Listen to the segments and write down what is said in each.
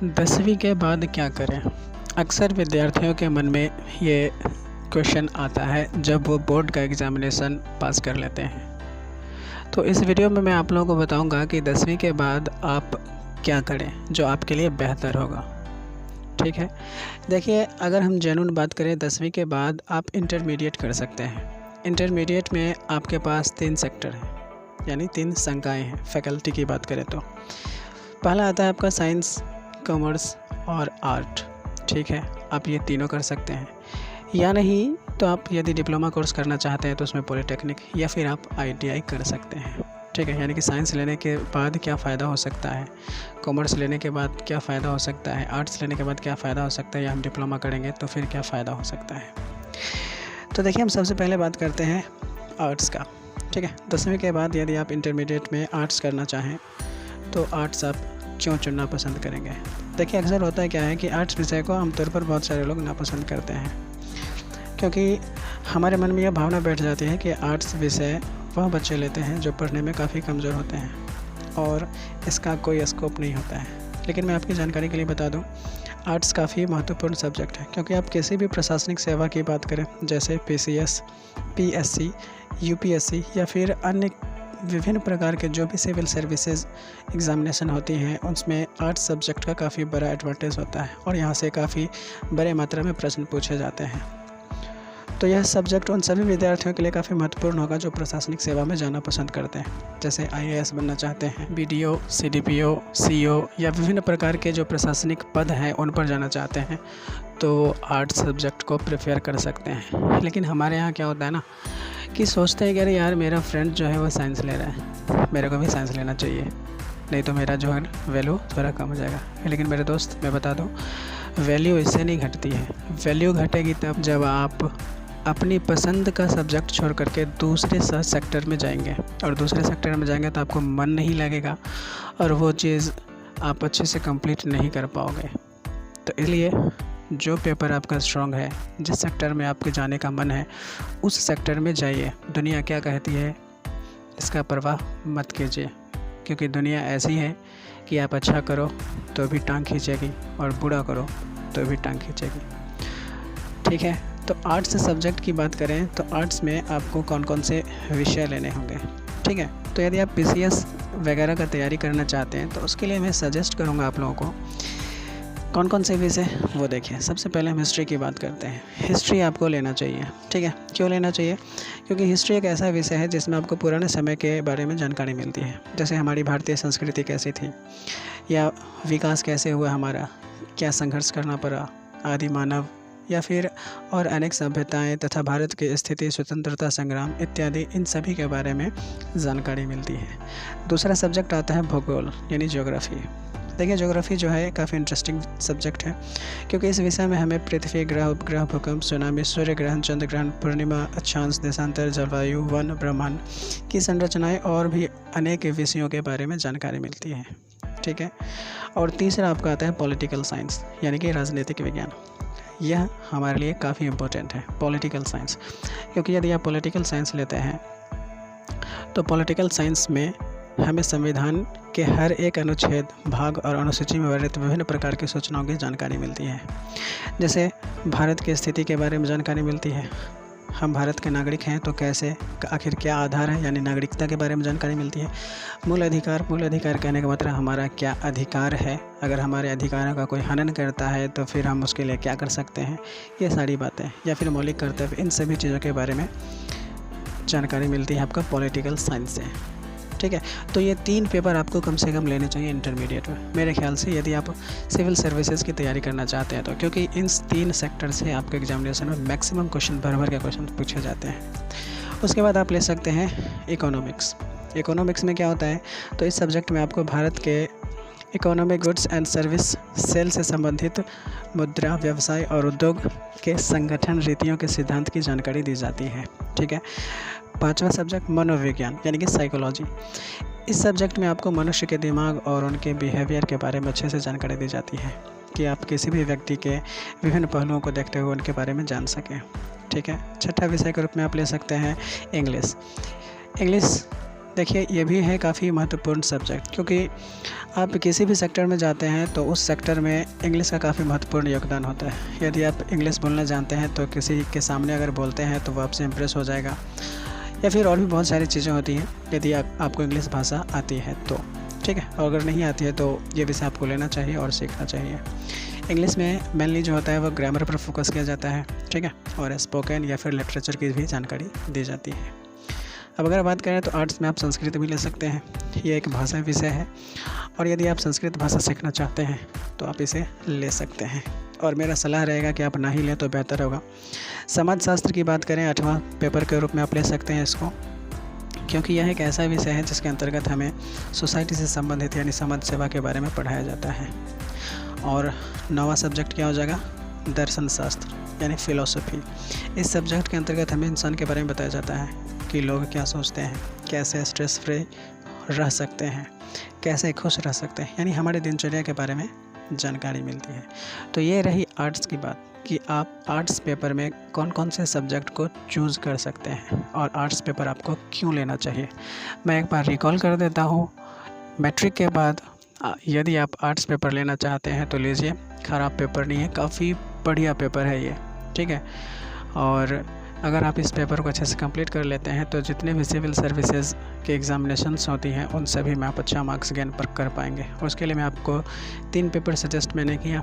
10वीं के बाद क्या करें? अक्सर विद्यार्थियों के मन में ये क्वेश्चन आता है जब वो बोर्ड का एग्ज़ामिनेशन पास कर लेते हैं। तो इस वीडियो में मैं आप लोगों को बताऊंगा कि 10वीं के बाद आप क्या करें जो आपके लिए बेहतर होगा। ठीक है, देखिए, अगर हम जेन्युइन बात करें 10वीं के बाद आप इंटरमीडिएट कर सकते हैं। इंटरमीडिएट में आपके पास 3 सेक्टर हैं, यानी 3 संकाय हैं। फैकल्टी की बात करें तो पहला आता है आपका साइंस, कॉमर्स और आर्ट। ठीक है, आप ये तीनों कर सकते हैं, या नहीं तो आप यदि डिप्लोमा कोर्स करना चाहते हैं तो उसमें पॉलीटेक्निक या फिर आप ITI कर सकते हैं। ठीक है, यानी कि साइंस लेने के बाद क्या फ़ायदा हो सकता है, कॉमर्स लेने के बाद क्या फ़ायदा हो सकता है, आर्ट्स लेने के बाद क्या फ़ायदा हो सकता है, या हम डिप्लोमा करेंगे तो फिर क्या फ़ायदा हो सकता है। तो देखिए, हम सबसे पहले बात करते हैं आर्ट्स का। ठीक है, 10वीं के बाद यदि आप इंटरमीडिएट में आर्ट्स करना चाहें तो आर्ट्स आप क्यों चुनना पसंद करेंगे? देखिए, अक्सर होता है क्या है कि आर्ट्स विषय को आमतौर पर बहुत सारे लोग नापसंद करते हैं, क्योंकि हमारे मन में यह भावना बैठ जाती है कि आर्ट्स विषय वह बच्चे लेते हैं जो पढ़ने में काफ़ी कमज़ोर होते हैं और इसका कोई स्कोप नहीं होता है। लेकिन मैं आपकी जानकारी के लिए बता दूं, आर्ट्स काफ़ी महत्वपूर्ण सब्जेक्ट है, क्योंकि आप किसी भी प्रशासनिक सेवा की बात करें, जैसे PCS, PSC, UPSC या फिर अन्य विभिन्न प्रकार के जो भी सिविल सर्विसेज एग्ज़ामिनेशन होती हैं, उसमें आर्ट्स सब्जेक्ट का काफ़ी बड़ा एडवांटेज होता है और यहाँ से काफ़ी बड़े मात्रा में प्रश्न पूछे जाते हैं। तो यह सब्जेक्ट उन सभी विद्यार्थियों के लिए काफ़ी महत्वपूर्ण होगा जो प्रशासनिक सेवा में जाना पसंद करते हैं, जैसे IAS बनना चाहते हैं, BDO, CDPO, CO या विभिन्न प्रकार के जो प्रशासनिक पद हैं उन पर जाना चाहते हैं, तो आर्ट्स सब्जेक्ट को प्रेफर कर सकते हैं। लेकिन हमारे यहाँ क्या होता है ना कि सोचते हैं कि अरे यार, मेरा फ्रेंड जो है वो साइंस ले रहा है, मेरे को भी साइंस लेना चाहिए, नहीं तो मेरा जो है वैल्यू थोड़ा कम हो जाएगा। लेकिन मेरे दोस्त, मैं बता दूँ, वैल्यू इससे नहीं घटती है। वैल्यू घटेगी तब जब आप अपनी पसंद का सब्जेक्ट छोड़ करके दूसरे सेक्टर में जाएंगे, और दूसरे सेक्टर में जाएंगे तो आपको मन नहीं लगेगा और वो चीज़ आप अच्छे से कंप्लीट नहीं कर पाओगे। तो इसलिए जो पेपर आपका स्ट्रॉन्ग है, जिस सेक्टर में आपके जाने का मन है, उस सेक्टर में जाइए। दुनिया क्या कहती है इसका परवाह मत कीजिए, क्योंकि दुनिया ऐसी है कि आप अच्छा करो तो भी टांग खींचेगी और बुरा करो तो भी टांग खींचेगी। ठीक है, तो आर्ट्स सब्जेक्ट की बात करें तो आर्ट्स में आपको कौन कौन से विषय लेने होंगे। ठीक है, तो यदि आप PCS वगैरह का तैयारी करना चाहते हैं तो उसके लिए मैं सजेस्ट करूँगा आप लोगों को कौन कौन से विषय वो देखिए। सबसे पहले हम हिस्ट्री की बात करते हैं। हिस्ट्री आपको लेना चाहिए। ठीक है, क्यों लेना चाहिए? क्योंकि हिस्ट्री एक ऐसा विषय है जिसमें आपको पुराने समय के बारे में जानकारी मिलती है, जैसे हमारी भारतीय संस्कृति कैसी थी, या विकास कैसे हुआ हमारा, क्या संघर्ष करना पड़ा, आदि मानव, या फिर और अनेक सभ्यताएं तथा भारत की स्थिति, स्वतंत्रता संग्राम इत्यादि, इन सभी के बारे में जानकारी मिलती है। दूसरा सब्जेक्ट आता है भूगोल, यानी ज्योग्राफी। देखिए, ज्योग्राफी जो है काफ़ी इंटरेस्टिंग सब्जेक्ट है, क्योंकि इस विषय में हमें पृथ्वी, ग्रह, उपग्रह, भूकंप, सुनामी, सूर्य ग्रहण, चंद्र ग्रहण, पूर्णिमा, अक्षांश, देशांतर, जलवायु, वन, ब्रह्मांड की संरचनाएं और भी अनेक विषयों के बारे में जानकारी मिलती है। ठीक है, और तीसरा आपका आता है पॉलिटिकल साइंस, यानी कि राजनीतिक विज्ञान। यह हमारे लिए काफ़ी इम्पोर्टेंट है, पॉलिटिकल साइंस, क्योंकि यदि आप पॉलिटिकल साइंस लेते हैं तो पॉलिटिकल साइंस में हमें संविधान के हर एक अनुच्छेद, भाग और अनुसूची में वर्णित विभिन्न प्रकार की सूचनाओं की जानकारी मिलती है। जैसे भारत की स्थिति के बारे में जानकारी मिलती है, हम भारत के नागरिक हैं तो कैसे, आखिर क्या आधार है, यानी नागरिकता के बारे में जानकारी मिलती है। मूल अधिकार कहने का मतलब हमारा क्या अधिकार है, अगर हमारे अधिकारों का कोई हनन करता है तो फिर हम उसके लिए क्या कर सकते हैं, ये सारी बातें, या फिर मौलिक कर्तव्य, इन सभी चीज़ों के बारे में जानकारी मिलती है आपका पॉलिटिकल साइंस से। ठीक है, तो ये 3 पेपर आपको कम से कम लेने चाहिए इंटरमीडिएट में, मेरे ख्याल से, यदि आप सिविल सर्विसेज की तैयारी करना चाहते हैं तो, क्योंकि इन 3 सेक्टर से आपके एग्जामिनेशन में मैक्सिमम क्वेश्चन भर के क्वेश्चन पूछे जाते हैं। उसके बाद आप ले सकते हैं इकोनॉमिक्स। इकोनॉमिक्स में क्या होता है, तो इस सब्जेक्ट में आपको भारत के economic goods and service cell से संबंधित मुद्रा, व्यवसाय और उद्योग के संगठन, रीतियों के सिद्धांत की जानकारी दी जाती है। ठीक है, 5वां सब्जेक्ट मनोविज्ञान, यानी कि साइकोलॉजी। इस सब्जेक्ट में आपको मनुष्य के दिमाग और उनके बिहेवियर के बारे में अच्छे से जानकारी दी जाती है, कि आप किसी भी व्यक्ति के विभिन्न पहलुओं को देखते हुए उनके बारे में जान सकें। ठीक है, छठा विषय के रूप में आप ले सकते हैं इंग्लिश। देखिए ये भी है काफ़ी महत्वपूर्ण सब्जेक्ट, क्योंकि आप किसी भी सेक्टर में जाते हैं तो उस सेक्टर में इंग्लिश का काफ़ी महत्वपूर्ण योगदान होता है। यदि आप इंग्लिश बोलना जानते हैं तो किसी के सामने अगर बोलते हैं तो वो आपसे इम्प्रेस हो जाएगा, या फिर और भी बहुत सारी चीज़ें होती हैं यदि आपको इंग्लिश भाषा आती है तो, ठीक है। और अगर नहीं आती है तो ये विषय आपको लेना चाहिए और सीखना चाहिए। इंग्लिश में मेनली जो होता है वो ग्रामर पर फोकस किया जाता है, ठीक है, और स्पोकन या फिर लिटरेचर की भी जानकारी दी जाती है। अब अगर बात करें तो आर्ट्स में आप संस्कृत भी ले सकते हैं, ये एक भाषा विषय है, और यदि आप संस्कृत भाषा सीखना चाहते हैं तो आप इसे ले सकते हैं, और मेरा सलाह रहेगा कि आप ना ही लें तो बेहतर होगा। समाजशास्त्र की बात करें 8वां पेपर के रूप में आप ले सकते हैं इसको, क्योंकि यह एक ऐसा विषय है जिसके अंतर्गत हमें सोसाइटी से संबंधित यानी समाज सेवा के बारे में पढ़ाया जाता है। और 9वां सब्जेक्ट क्या हो जाएगा, दर्शन शास्त्र यानी फ़िलोसफी। इस सब्जेक्ट के अंतर्गत हमें इंसान के बारे में बताया जाता है कि लोग क्या सोचते हैं, कैसे स्ट्रेस फ्री रह सकते हैं, कैसे खुश रह सकते हैं, यानी हमारे दिनचर्या के बारे में जानकारी मिलती है। तो ये रही आर्ट्स की बात कि आप आर्ट्स पेपर में कौन कौन से सब्जेक्ट को चूज़ कर सकते हैं और आर्ट्स पेपर आपको क्यों लेना चाहिए। मैं एक बार रिकॉल कर देता हूँ, मैट्रिक के बाद यदि आप आर्ट्स पेपर लेना चाहते हैं तो लीजिए, ख़राब पेपर नहीं है, काफ़ी बढ़िया पेपर है ये, ठीक है। और अगर आप इस पेपर को अच्छे से कंप्लीट कर लेते हैं तो जितने भी सिविल सर्विसेज के एग्ज़ामिनेशंस होती हैं उन सभी में आप अच्छा मार्क्स गेन कर पाएंगे। उसके लिए मैं आपको 3 पेपर सजेस्ट मैंने किया,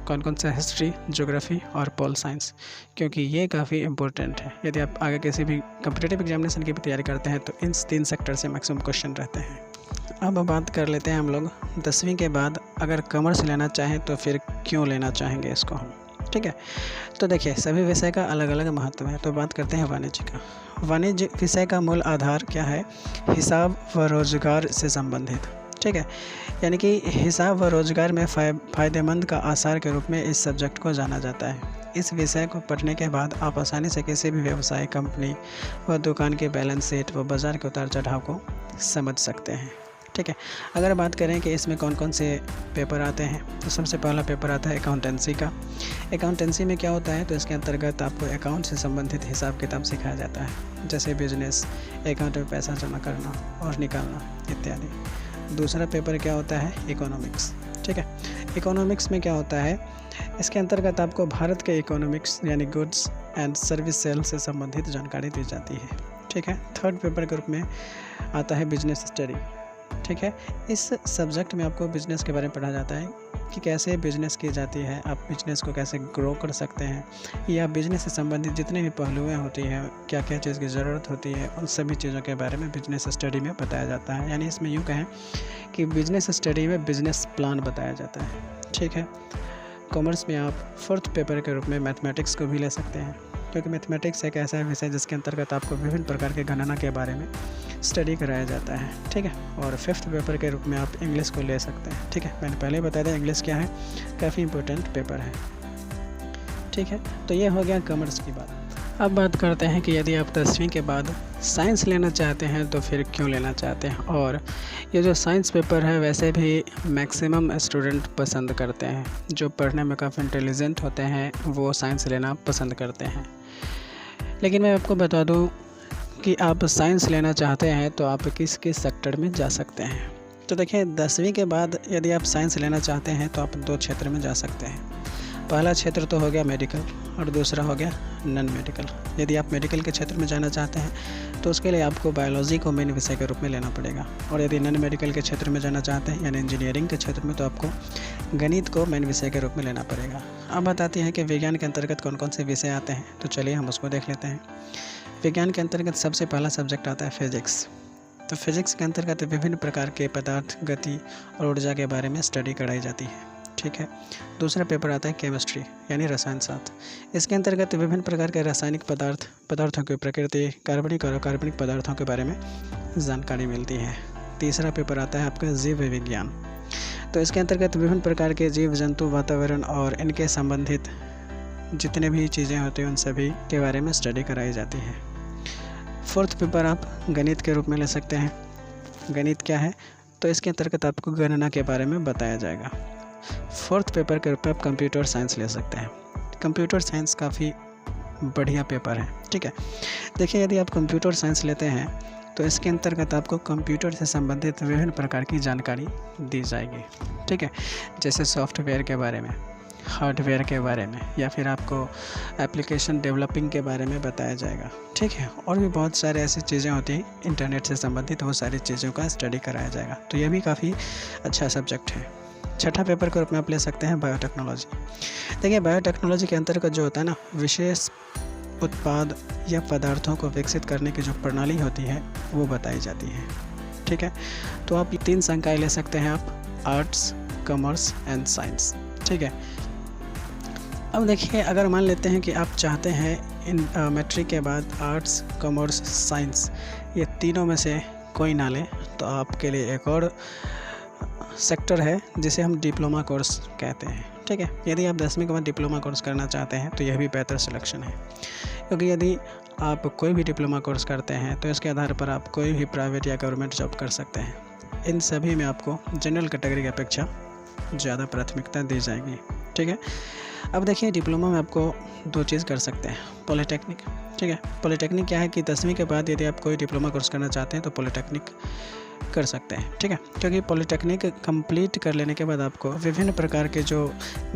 कौन कौन सा, हिस्ट्री, ज्योग्राफी और पोल साइंस, क्योंकि ये काफ़ी इंपॉर्टेंट है। यदि आप आगे किसी भी कम्पिटिटिव एग्जामिनेशन की भी तैयारी करते हैं तो इन 3 सेक्टर से मैक्सिमम क्वेश्चन रहते हैं। अब बात कर लेते हैं हम लोग 10वीं के बाद अगर कॉमर्स लेना चाहें तो फिर क्यों लेना चाहेंगे इसको हम, ठीक है। तो देखिए सभी विषय का अलग अलग महत्व है। तो बात करते हैं वाणिज्य का। वाणिज्य विषय का मूल आधार क्या है, हिसाब व रोजगार से संबंधित, ठीक है, यानी कि हिसाब व रोजगार में फ़ायदेमंद का आसार के रूप में इस सब्जेक्ट को जाना जाता है। इस विषय को पढ़ने के बाद आप आसानी से किसी भी व्यवसाय, कंपनी व दुकान के बैलेंस शीट व बाज़ार के उतार चढ़ाव को समझ सकते हैं, ठीक है। अगर बात करें कि इसमें कौन कौन से पेपर आते हैं तो सबसे पहला पेपर आता है अकाउंटेंसी का। अकाउंटेंसी में क्या होता है, तो इसके अंतर्गत आपको अकाउंट से संबंधित हिसाब किताब सिखाया जाता है, जैसे बिजनेस, अकाउंट में पैसा जमा करना और निकालना इत्यादि। दूसरा पेपर क्या होता है, इकोनॉमिक्स, ठीक है। इकोनॉमिक्स में क्या होता है, इसके अंतर्गत आपको भारत के इकोनॉमिक्स यानी गुड्स एंड सर्विस सेल से संबंधित जानकारी दी जाती है, ठीक है। थर्ड पेपर के रूप में आता है बिजनेस स्टडी, ठीक है। इस सब्जेक्ट में आपको बिज़नेस के बारे में पढ़ा जाता है कि कैसे बिज़नेस की जाती है, आप बिज़नेस को कैसे ग्रो कर सकते हैं, या बिज़नेस से संबंधित जितने भी पहलुएँ होती हैं, क्या क्या चीज़ की ज़रूरत होती है, उन सभी चीज़ों के बारे में बिज़नेस स्टडी में बताया जाता है। यानी इसमें यूँ कहें कि बिज़नेस स्टडी में बिज़नेस प्लान बताया जाता है, ठीक है। कॉमर्स में आप 4th पेपर के रूप में मैथमेटिक्स को भी ले सकते हैं, क्योंकि मैथमेटिक्स एक ऐसा विषय जिसके अंतर्गत आपको विभिन्न प्रकार के गणना के बारे में स्टडी कराया जाता है, ठीक है। और 5th पेपर के रूप में आप इंग्लिश को ले सकते हैं, ठीक है। मैंने पहले बताया था इंग्लिश क्या है, काफ़ी इंपॉर्टेंट पेपर है, ठीक है। तो ये हो गया कॉमर्स की बात। अब बात करते हैं कि यदि आप 10वीं के बाद साइंस लेना चाहते हैं तो फिर क्यों लेना चाहते हैं। और ये जो साइंस पेपर है वैसे भी मैक्सिमम स्टूडेंट पसंद करते हैं, जो पढ़ने में काफ़ी इंटेलिजेंट होते हैं वो साइंस लेना पसंद करते हैं। लेकिन मैं आपको बता दूं कि आप साइंस लेना चाहते हैं तो आप किस किस सेक्टर में जा सकते हैं। तो देखिए 10वीं के बाद यदि आप साइंस लेना चाहते हैं तो आप 2 क्षेत्र में जा सकते हैं। पहला क्षेत्र तो हो गया मेडिकल और दूसरा हो गया नॉन मेडिकल। यदि आप मेडिकल के क्षेत्र में जाना चाहते हैं तो उसके लिए आपको बायोलॉजी को मेन विषय के रूप में लेना पड़ेगा, और यदि नॉन मेडिकल के क्षेत्र में जाना चाहते हैं यानी इंजीनियरिंग के क्षेत्र में तो आपको गणित को मेन विषय के रूप में लेना पड़ेगा। अब बात आती है कि विज्ञान के अंतर्गत कौन कौन से विषय आते हैं, तो चलिए हम उसको देख लेते हैं। विज्ञान के अंतर्गत सबसे पहला सब्जेक्ट आता है फिजिक्स। तो फिजिक्स के अंतर्गत विभिन्न प्रकार के पदार्थ, गति और ऊर्जा के बारे में स्टडी कराई जाती है, ठीक है। दूसरा पेपर आता है केमिस्ट्री यानी रसायन शास्त्र। इसके अंतर्गत विभिन्न प्रकार के रासायनिक पदार्थों की प्रकृति, कार्बनिक और अकार्बनिक पदार्थों के बारे में जानकारी मिलती है। तीसरा पेपर आता है आपका जीव विज्ञान। तो इसके अंतर्गत विभिन्न प्रकार के जीव जंतु, वातावरण और इनके संबंधित जितने भी चीज़ें होती हैं उन सभी के बारे में स्टडी कराई जाती है। 4th पेपर आप गणित के रूप में ले सकते हैं। गणित क्या है, तो इसके अंतर्गत आपको गणना के बारे में बताया जाएगा। 4th पेपर के रूप में आप कंप्यूटर साइंस ले सकते हैं। कंप्यूटर साइंस काफ़ी बढ़िया पेपर है, ठीक है। देखिए यदि आप कंप्यूटर साइंस लेते हैं तो इसके अंतर्गत आपको कंप्यूटर से संबंधित विभिन्न प्रकार की जानकारी दी जाएगी। ठीक है, जैसे सॉफ्टवेयर के बारे में, हार्डवेयर के बारे में, या फिर आपको एप्लीकेशन डेवलपिंग के बारे में बताया जाएगा। ठीक है, और भी बहुत सारे ऐसी चीज़ें होती हैं इंटरनेट से संबंधित, वो सारी चीज़ों का स्टडी कराया जाएगा। तो ये भी काफ़ी अच्छा सब्जेक्ट है। छठा पेपर के रूप में आप ले सकते हैं बायोटेक्नोलॉजी। देखिए, बायोटेक्नोलॉजी के अंतर्गत जो होता है ना, विशेष उत्पाद या पदार्थों को विकसित करने की जो प्रणाली होती है वो बताई जाती है। ठीक है, तो आप 3 संकाय ले सकते हैं आप, आर्ट्स, कॉमर्स एंड साइंस। ठीक है, अब देखिए, अगर मान लेते हैं कि आप चाहते हैं इन मैट्रिक के बाद आर्ट्स, कॉमर्स, साइंस ये तीनों में से कोई ना ले, तो आपके लिए एक और सेक्टर है जिसे हम डिप्लोमा कोर्स कहते हैं। ठीक है, यदि आप 10वीं के बाद डिप्लोमा कोर्स करना चाहते हैं तो यह भी बेहतर सिलेक्शन है, क्योंकि यदि आप कोई भी डिप्लोमा कोर्स करते हैं तो इसके आधार पर आप कोई भी प्राइवेट या गवर्नमेंट जॉब कर सकते हैं। इन सभी में आपको जनरल कैटेगरी की अपेक्षा ज़्यादा प्राथमिकता दी जाएगी। ठीक है, अब देखिए, डिप्लोमा में आपको 2 चीज़ कर सकते हैं, पॉलिटेक्निक। ठीक है, पॉलिटेक्निक क्या है कि 10वीं के बाद यदि आप कोई डिप्लोमा कोर्स करना चाहते हैं तो पॉलिटेक्निक कर सकते हैं। ठीक है, क्योंकि पॉलिटेक्निक कंप्लीट कर लेने के बाद आपको विभिन्न प्रकार के जो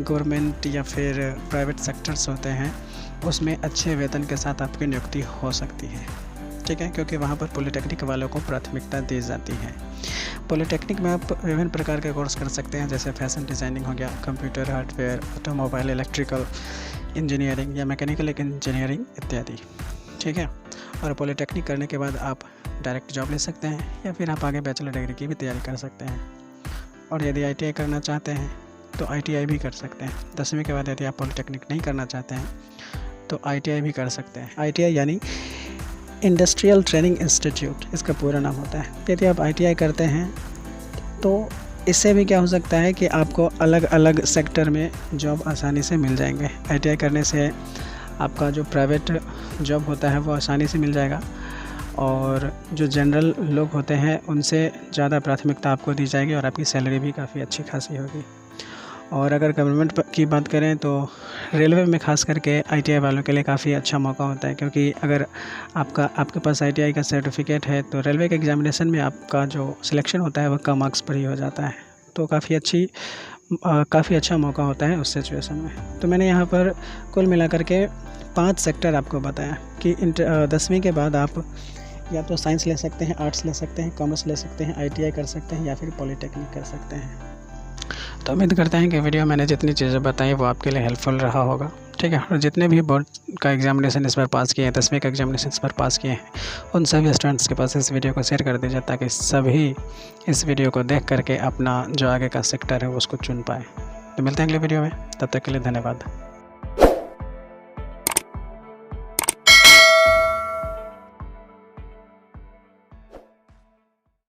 गवर्नमेंट या फिर प्राइवेट सेक्टर्स होते हैं उसमें अच्छे वेतन के साथ आपकी नियुक्ति हो सकती है। ठीक है, क्योंकि वहाँ पर पॉलिटेक्निक वालों को प्राथमिकता दी जाती है। पॉलिटेक्निक में आप विभिन्न प्रकार के कोर्स कर सकते हैं, जैसे फैशन डिज़ाइनिंग हो गया, computer, hardware, automobile, electrical engineering या मैकेनिकल इंजीनियरिंग इत्यादि। ठीक है, और पॉलिटेक्निक करने के बाद आप डायरेक्ट जॉब ले सकते हैं या फिर आप आगे बैचलर डिग्री की भी तैयारी कर सकते हैं। और यदि ITI करना चाहते हैं तो ITI भी कर सकते हैं। 10वीं के बाद यदि आप पॉलिटेक्निक नहीं करना चाहते हैं तो ITI भी कर सकते हैं। ITI यानी इंडस्ट्रियल ट्रेनिंग इंस्टीट्यूट इसका पूरा नाम होता है। यदि आप ITI करते हैं तो इससे भी क्या हो सकता है कि आपको अलग अलग सेक्टर में जॉब आसानी से मिल जाएंगे। ITI करने से आपका जो प्राइवेट जॉब होता है वो आसानी से मिल जाएगा, और जो जनरल लोग होते हैं उनसे ज़्यादा प्राथमिकता आपको दी जाएगी और आपकी सैलरी भी काफ़ी अच्छी खासी होगी। और अगर गवर्नमेंट की बात करें तो रेलवे में खास करके ITI वालों के लिए काफ़ी अच्छा मौका होता है, क्योंकि अगर आपके पास ITI का सर्टिफिकेट है तो रेलवे के एग्जामिनेशन में आपका जो सिलेक्शन होता है वह कम मार्क्स पर ही हो जाता है। तो काफ़ी अच्छा मौका होता है उस सिचुएशन में। तो मैंने यहाँ पर कुल मिलाकर के 5 सेक्टर आपको बताया कि 10वीं के बाद आप या तो साइंस ले सकते हैं, आर्ट्स ले सकते हैं, कॉमर्स ले सकते हैं, ITI कर सकते हैं या फिर पॉलिटेक्निक कर सकते हैं। तो उम्मीद करते हैं कि वीडियो मैंने जितनी चीज़ें बताई वो आपके लिए हेल्पफुल रहा होगा। ठीक है, और जितने भी बोर्ड का एग्जामिनेशन इस बार पास किए हैं, 10वीं का एग्जामिनेशन इस बार पास किए हैं, उन सभी स्टूडेंट्स के पास इस वीडियो को शेयर कर दीजिए ताकि सभी इस वीडियो को देख करके अपना जो आगे का सेक्टर है उसको चुन पाए। तो मिलते हैं अगले वीडियो में, तब तक के लिए धन्यवाद।